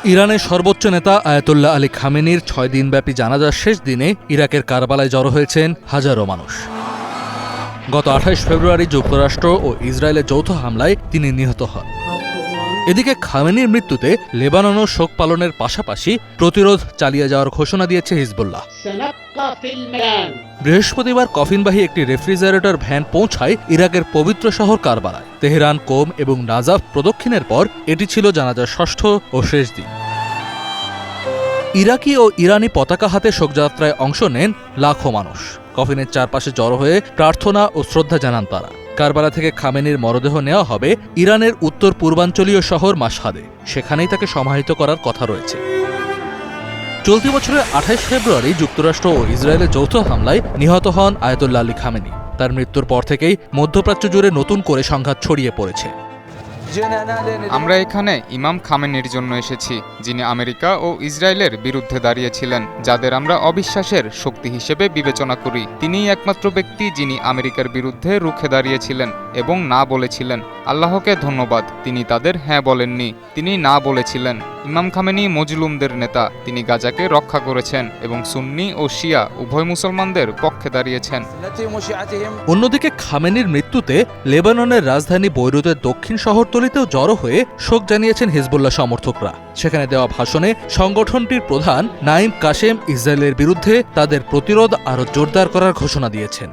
ইরানের সর্বোচ্চ নেতা আয়াতুল্লাহ আলী খামেনির ৬ দিনব্যাপী জানাজার শেষ দিনে ইরাকের কারবালায় জড়ো হয়েছেন হাজারো মানুষ। গত ২৮ ফেব্রুয়ারি যুক্তরাষ্ট্র ও ইসরায়েলের যৌথ হামলায় তিনি নিহত হন। এদিকে খামেনির মৃত্যুতে লেবাননও শোক পালনের পাশাপাশি প্রতিরোধ চালিয়ে যাওয়ার ঘোষণা দিয়েছে হিজবুল্লাহ। বৃহস্পতিবার কফিনবাহী একটি রেফ্রিজারেটর ভ্যান পৌঁছায় ইরাকের পবিত্র শহর কারবালায়। তেহরান, কোম এবং নাজাফ প্রদক্ষিণের পর এটি ছিল জানাজার ষষ্ঠ ও শেষ দিন। ইরাকি ও ইরানি পতাকা হাতে শোকযাত্রায় অংশ নেন লাখো মানুষ। কফিনের চারপাশে জড়ো হয়ে প্রার্থনা ও শ্রদ্ধা জানান তারা। কারবালা থেকে খামেনির মরদেহ নেওয়া হবে ইরানের উত্তর পূর্বাঞ্চলীয় শহর মাশহাদে। সেখানেই তাকে সমাহিত করার কথা রয়েছে। চলতি বছরের ২৮ ফেব্রুয়ারি যুক্তরাষ্ট্র ও ইসরায়েলের যৌথ হামলায় নিহত হন আয়াতুল্লাহ আলী খামেনি। তার মৃত্যুর পর থেকেই মধ্যপ্রাচ্য জুড়ে নতুন করে সংঘাত ছড়িয়ে পড়েছে। আমরা এখানে ইমাম খামেনির জন্য এসেছি, যিনি আমেরিকা ও ইসরায়েলের বিরুদ্ধে দাঁড়িয়েছিলেন, যাদের আমরা অবিশ্বাসের শক্তি হিসেবে বিবেচনা করি। তিনিই একমাত্র ব্যক্তি যিনি আমেরিকার বিরুদ্ধে রুখে দাঁড়িয়েছিলেন এবং না বলেছিলেন। আল্লাহকে ধন্যবাদ, তিনি তাদের হ্যাঁ বলেননি, তিনি না বলেছিলেন। ইমাম খামেনি মজলুমদের নেতা। তিনি গাজাকে রক্ষা করেছেন এবং সুন্নি ও শিয়া উভয় মুসলমানদের পক্ষে দাঁড়িয়েছেন। অন্যদিকে খামেনির মৃত্যুতে লেবাননের রাজধানী বৈরুতের দক্ষিণ শহরতলিতেও জড়ো হয়ে শোক জানিয়েছেন হিজবুল্লাহ সমর্থকরা। সেখানে দেওয়া ভাষণে সংগঠনটির প্রধান নাইম কাশেম ইসরায়েলের বিরুদ্ধে তাদের প্রতিরোধ আরও জোরদার করার ঘোষণা দিয়েছেন।